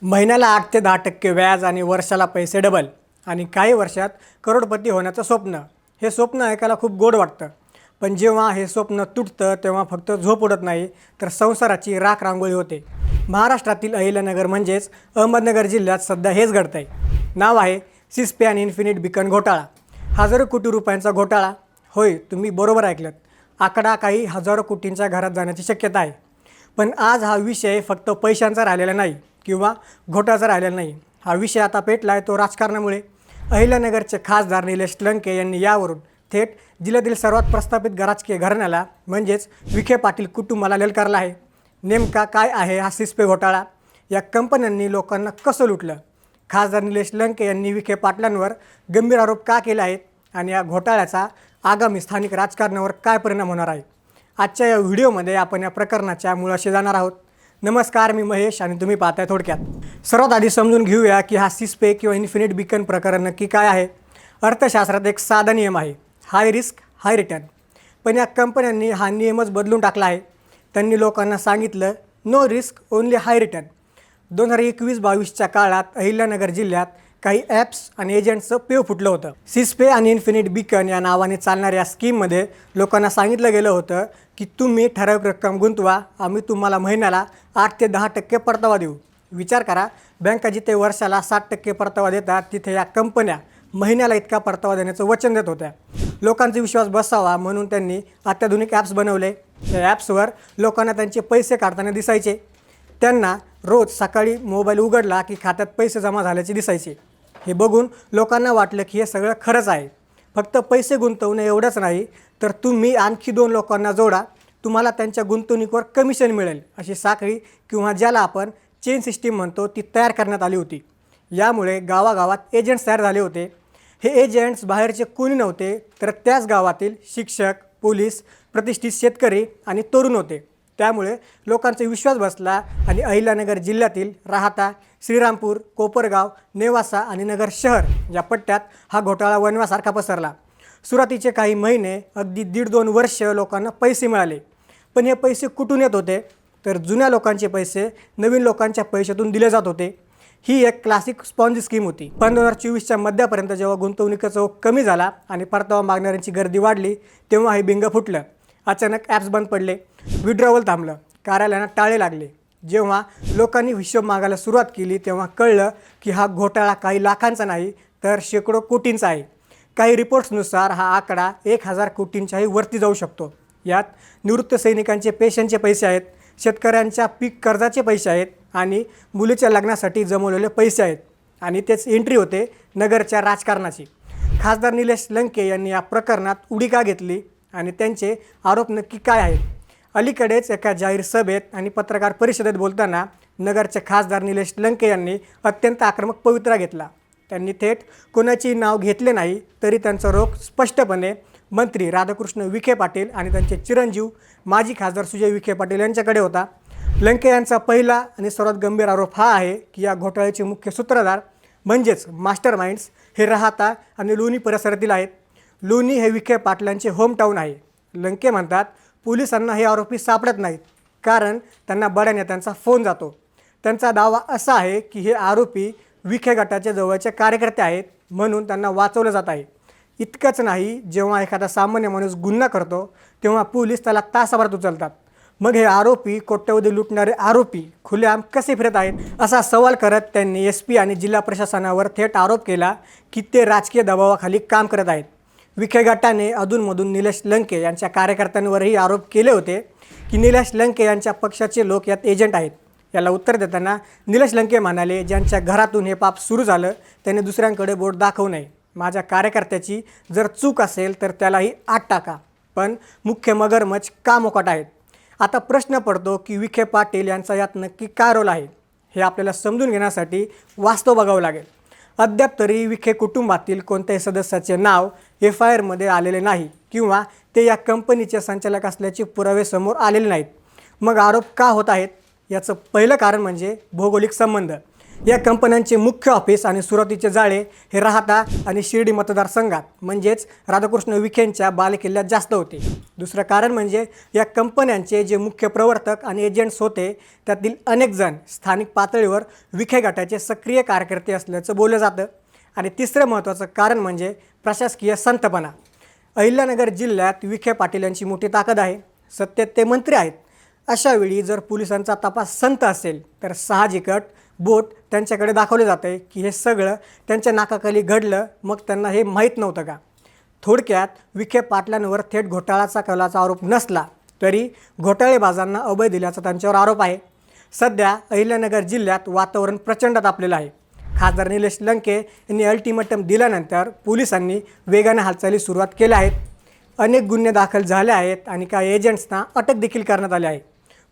महिन्याला 8 ते 10% व्याज आणि वर्षाला पैसे डबल आणि काही वर्षात करोडपती होण्याचं स्वप्न. हे स्वप्न ऐकायला खूप गोड वाटतं, पण जेव्हा हे स्वप्न तुटतं तेव्हा फक्त झोप उडत नाही तर संसाराची राख रांगोळी होते. महाराष्ट्रातील अहिल्यानगर म्हणजेच अहमदनगर जिल्ह्यात सध्या हेच घडतंय. नाव आहे सिस्पे आणि इन्फिनिट बीकन घोटाळा. हजारो कोटी रुपयांचा घोटाळा. होय, तुम्ही बरोबर ऐकलत. आकडा काही हजारो कोटींच्या घरात जाण्याची शक्यता आहे. पण आज हा विषय फक्त पैशांचा राहिलेला नाही किंवा घोटाळ्याचा राहिलेला नाही. हा विषय आता पेटला आहे तो राजकारणामुळे. अहिल्यानगरचे खासदार निलेश लंके यांनी यावरून थेट जिल्ह्यातील सर्वात प्रस्थापित राजकीय घराण्याला म्हणजेच विखे पाटील कुटुंबाला ललकारला आहे. नेमका काय आहे हा सिस्पे घोटाळा? या कंपन्यांनी लोकांना कसं लुटलं? खासदार निलेश लंके यांनी विखे पाटलांवर गंभीर आरोप का केले आहेत आणि या घोटाळ्याचा आगामी स्थानिक राजकारणावर काय परिणाम होणार आहे? आजच्या या व्हिडिओमध्ये आपण या प्रकरणाच्या मुळाशी जाणार आहोत. नमस्कार, मी महेश आणि तुम्ही पाहताय थोडक्यात. सर्वात आधी समजून घेऊया की हा सिस्पे किंवा इन्फिनिट बीकन प्रकरण नक्की काय आहे. अर्थशास्त्रात एक साधा नियम आहे, हाय रिस्क हाय रिटर्न. पण या कंपन्यांनी हा नियमच बदलून टाकला आहे. त्यांनी लोकांना सांगितलं नो रिस्क ओन्ली हाय रिटर्न. 2021-22च्या काळात अहिल्यानगर जिल्ह्यात काही ॲप्स आणि एजंट्सचं पेव फुटलं होतं. सिस्पे आणि इन्फिनिट बीकन या नावाने चालणाऱ्या स्कीममध्ये लोकांना सांगितलं गेलं होतं की तुम्ही ठराविक रक्कम गुंतवा, आम्ही तुम्हाला महिन्याला 8 ते 10% परतावा देऊ. विचार करा, बँका जिथे वर्षाला 7% परतावा देतात तिथे या कंपन्या महिन्याला इतका परतावा देण्याचं वचन देत होत्या. लोकांचा विश्वास बसावा म्हणून त्यांनी अत्याधुनिक ॲप्स बनवले. या ॲप्सवर लोकांना त्यांचे पैसे काढताना दिसायचे. त्यांना रोज सकाळी मोबाईल उघडला की खात्यात पैसे जमा झाल्याचे दिसायचे. हे बघून लोकांना वाटलं की हे सगळं खरंच आहे. फक्त पैसे गुंतवणे एवढंच नाही तर तुम्ही आणखी 2 लोकांना जोडा, तुम्हाला त्यांच्या गुंतवणुकीवर कमिशन मिळेल, अशी साखळी किंवा ज्याला आपण चेन सिस्टीम म्हणतो ती तयार करण्यात आली होती. यामुळे गावागावात एजंट्स तयार झाले होते. हे एजंट्स बाहेरचे कोणी नव्हते तर त्याच गावातील शिक्षक, पोलीस, प्रतिष्ठित शेतकरी आणि तरुण होते. त्यामुळे लोकांचा विश्वास बसला आणि अहिल्यानगर जिल्ह्यातील राहाता, श्रीरामपूर, कोपरगाव, नेवासा आणि नगर शहर या पट्ट्यात हा घोटाळा वणव्यासारखा पसरला. सुरुवातीचे काही महिने अगदी 1.5-2 वर्ष लोकांना पैसे मिळाले. पण हे पैसे कुठून येत होते? तर जुन्या लोकांचे पैसे नवीन लोकांच्या पैशातून दिले जात होते. ही एक क्लासिक स्पॉन्ज स्कीम होती. पण 2024च्या मध्यापर्यंत जेव्हा गुंतवणुकीचा ओघ कमी झाला आणि परतावा मागणाऱ्यांची गर्दी वाढली तेव्हा हे बिंग फुटलं. अचानक ॲप्स बंद पडले, विड्रॉवल थांबलं, कार्यालयांना टाळे लागले. जेव्हा लोकांनी हिशोब मागायला सुरुवात केली तेव्हा कळलं की हा घोटाळा काही लाखांचा नाही तर शेकडो कोटींचा आहे. काही रिपोर्ट्सनुसार हा आकडा 1000 कोटींच्याही वरती जाऊ शकतो. यात निवृत्त सैनिकांचे पेन्शनचे पैसे आहेत, शेतकऱ्यांच्या पीक कर्जाचे पैसे आहेत आणि मुलीच्या लग्नासाठी जमवलेले पैसे आहेत. आणि तेच एंट्री होते नगरच्या राजकारणाची. खासदार निलेश लंके यांनी या प्रकरणात उडी का घेतली आणि त्यांचे आरोप नक्की काय आहेत? अलीकडेच एका जाहीर सभेत आणि पत्रकार परिषदेत बोलताना नगरचे खासदार निलेश लंके यांनी अत्यंत आक्रमक पवित्रा घेतला. त्यांनी थेट कोणाचे नाव घेतले नाही तरी त्यांचा रोख स्पष्टपणे मंत्री राधाकृष्ण विखे पाटील आणि त्यांचे चिरंजीव माजी खासदार सुजय विखे पाटील यांच्याकडे होता. लंके यांचा पहिला आणि सर्वात गंभीर आरोप हा आहे की या घोटाळ्याचे मुख्य सूत्रधार म्हणजेच मास्टर माइंड्स हे राहाता आणि लोणी परिसरातील आहेत. लोणी हे विखे पाटलांचे होमटाऊन आहे. लंके म्हणतात पोलिसांना हे आरोपी सापडत नाहीत कारण त्यांना बड्या नेत्यांचा फोन जातो. त्यांचा दावा असा आहे की हे आरोपी विखे गटाचे जवळचे कार्यकर्ते आहेत म्हणून त्यांना वाचवलं जात आहे. इतकंच नाही, जेव्हा एखादा सामान्य माणूस गुन्हा करतो तेव्हा पोलीस त्याला तासाभरात उचलतात. मग हे आरोपी, कोट्यवधी लुटणारे आरोपी खुलेआम कसे फिरत आहेत असा सवाल करत त्यांनी SP आणि जिल्हा प्रशासनावर थेट आरोप केला की ते राजकीय दबावाखाली काम करत आहेत. विखे गटाने अधूनमधून निलेश लंके यांच्या कार्यकर्त्यांवरही आरोप केले होते की निलेश लंके यांच्या पक्षाचे लोक यात एजंट आहेत. याला उत्तर देताना निलेश लंके म्हणाले, ज्यांच्या घरातून हे पाप सुरू झालं त्याने दुसऱ्यांकडे बोट दाखवू नये. माझ्या कार्यकर्त्याची जर चूक असेल तर त्यालाही आत टाका, पण मुख्य मगरमच्छ का मोकाट आहेत? आता प्रश्न पडतो की विखे पाटील यांचा यात नक्की काय रोल आहे? हे आपल्याला समजून घेण्यासाठी वास्तव बघावं लागेल. अद्याप तरी विखे कुटुंबातील कोणत्याही सदस्याचे नाव FIRमध्ये आलेले नाही किंवा ते या कंपनीचे संचालक असल्याचे पुरावे समोर आलेले नाहीत. मग आरोप का होत आहेत? याचं पहिलं कारण म्हणजे भौगोलिक संबंध. या कंपन्यांचे मुख्य ऑफिस आणि सुरुवातीचे जाळे हे राहाता आणि शिर्डी मतदारसंघात म्हणजेच राधाकृष्ण विखेंच्या बालेकिल्ल्यात जास्त होते। दुसरं कारण म्हणजे या कंपन्यांचे जे मुख्य प्रवर्तक आणि एजंट्स होते त्यातील अनेक जण स्थानिक पातळीवर विखे गटाचे सक्रिय कार्यकर्ते असल्याचं बोललं जातं। आणि तिसरं महत्त्वाचं कारण म्हणजे प्रशासकीय संथपणा। अहिल्यानगर जिल्ह्यात विखे पाटील यांची मोठी ताकद आहे, सत्तेत ते मंत्री आहेत। अशा वेळी जर पोलिसांचा तपास संथ असेल तर साहजिकच बोट त्यांच्याकडे दाखवले जाते की हे सगळं त्यांच्या नाकाखाली घडलं, मग त्यांना हे माहीत नव्हतं का? थोडक्यात विखे पाटलांवर थेट घोटाळाचा कलाचा आरोप नसला तरी घोटाळेबाजांना अभय दिल्याचा त्यांच्यावर आरोप आहे। सध्या अहिल्यानगर जिल्ह्यात वातावरण प्रचंड तापलेलं आहे। खासदार निलेश लंके यांनी अल्टिमेटम दिल्यानंतर पोलिसांनी वेगाने हालचाली सुरुवात केल्या आहेत। अनेक गुन्हे दाखल झाले आहेत आणि काही एजंट्सना अटक देखील करण्यात आली आहे।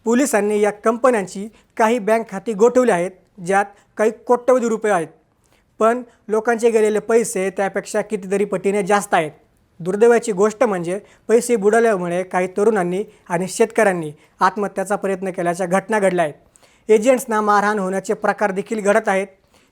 पोलिसांनी या कंपन्यांची काही बँक खाती गोठवली आहेत, ज्यात काही कोट्यवधी रुपये आहेत, पण लोकांचे गेलेले पैसे त्यापेक्षा कितीतरी पटीने जास्त आहेत। दुर्दैवाची गोष्ट म्हणजे पैसे बुडाल्यामुळे काही तरुणांनी आणि शेतकऱ्यांनी आत्महत्याचा प्रयत्न केल्याच्या घटना घडल्या आहेत। एजंट्सना मारहाण होण्याचे प्रकार देखील घडत आहेत।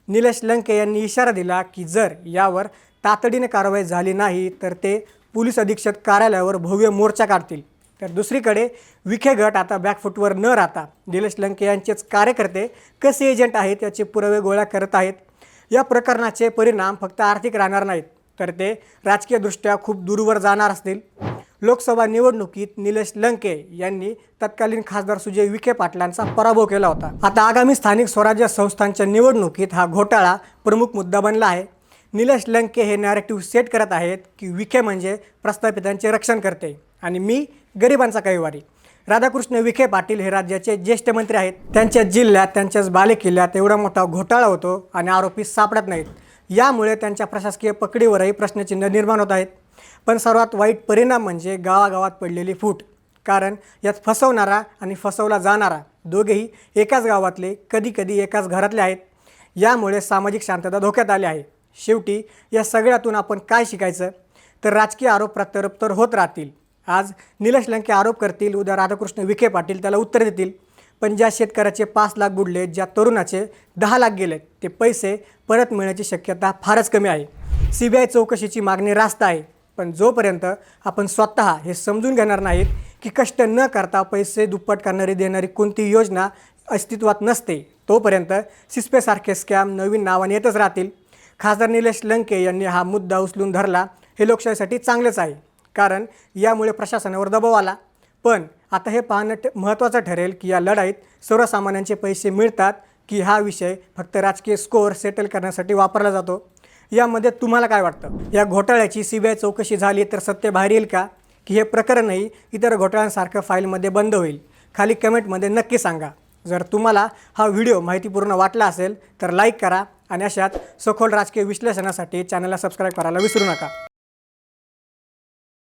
निलेश लंके यांनी इशारा दिला की जर यावर तातडीने कारवाई झाली नाही तर ते पोलीस अधीक्षक कार्यालयावर भव्य मोर्चा काढतील। तर दुसरीकडे विखे गट आता बॅकफुटवर न राहता निलेश लंके यांचेच कार्यकर्ते कसे एजंट आहेत याचे पुरावे गोळा करत आहेत। या प्रकरणाचे परिणाम फक्त आर्थिक राहणार नाहीत तर ते राजकीयदृष्ट्या खूप दूरवर जाणार असतील। लोकसभा निवडणुकीत निलेश लंके यांनी तत्कालीन खासदार सुजय विखे पाटलांचा पराभव केला होता। आता आगामी स्थानिक स्वराज्य संस्थांच्या निवडणुकीत हा घोटाळा प्रमुख मुद्दा बनला आहे। निलेश लंके हे नॅरेटिव्ह सेट करत आहेत की विखे म्हणजे प्रस्थापितांचे रक्षण करते आणि मी गरिबांचा कैवारी। राधाकृष्ण विखे पाटील हे राज्याचे ज्येष्ठ मंत्री आहेत। त्यांच्या जिल्ह्यात त्यांच्याच बालेकिल्ल्यात एवढा मोठा घोटाळा होतो आणि आरोपी सापडत नाहीत। यामुळे त्यांच्या प्रशासकीय पकडीवरही प्रश्नचिन्ह निर्माण होत आहेत। पण सर्वात वाईट परिणाम म्हणजे गावागावात पडलेली फूट, कारण यात फसवणारा आणि फसवला जाणारा दोघेही एकाच गावातले, कधीकधी एकाच घरातले आहेत। यामुळे सामाजिक शांतता धोक्यात आली आहे। शेवटी या सगळ्यातून आपण काय शिकायचं? तर राजकीय आरोप प्रत्यारोप तर होत राहतील। आज निलेश लंके आरोप करतील, उद्या राधाकृष्ण विखे पाटील त्याला उत्तर देतील। पण ज्या शेतकऱ्याचे 5 लाख बुडले, ज्या तरुणाचे 10 लाख गेले, ते पैसे परत मिळण्याची शक्यता फारच कमी आहे। CBI चौकशीची मागणी रास्त आहे, पण जोपर्यंत आपण स्वतः हे समजून घेणार नाहीत की कष्ट न करता पैसे दुप्पट करणारी देणारी कोणती योजना अस्तित्वात नसते, तोपर्यंत सिस्पेसारखे स्कॅम नवीन नावाने येतच राहतील। खासदार निलेश लंके यांनी हा मुद्दा उचलून धरला हे लोकशाहीसाठी चांगलेच आहे, कारण यामुळे प्रशासनावर दबाव आला। पण आता हे पाहणं महत्त्वाचं ठरेल की या लढाईत सर्वसामान्यांचे पैसे मिळतात की हा विषय फक्त राजकीय स्कोअर सेटल करण्यासाठी वापरला जातो। यामध्ये तुम्हाला काय वाटतं? या घोटाळ्याची CBI चौकशी झाली तर सत्य बाहेर येईल का, की हे प्रकरणही इतर घोटाळ्यांसारखं फाईलमध्ये बंद होईल? खाली कमेंटमध्ये नक्की सांगा। जर तुम्हाला हा व्हिडिओ माहितीपूर्ण वाटला असेल तर लाईक करा आणि अशाच सखोल राजकीय विश्लेषणासाठी चॅनलला सबस्क्राईब करायला विसरू नका।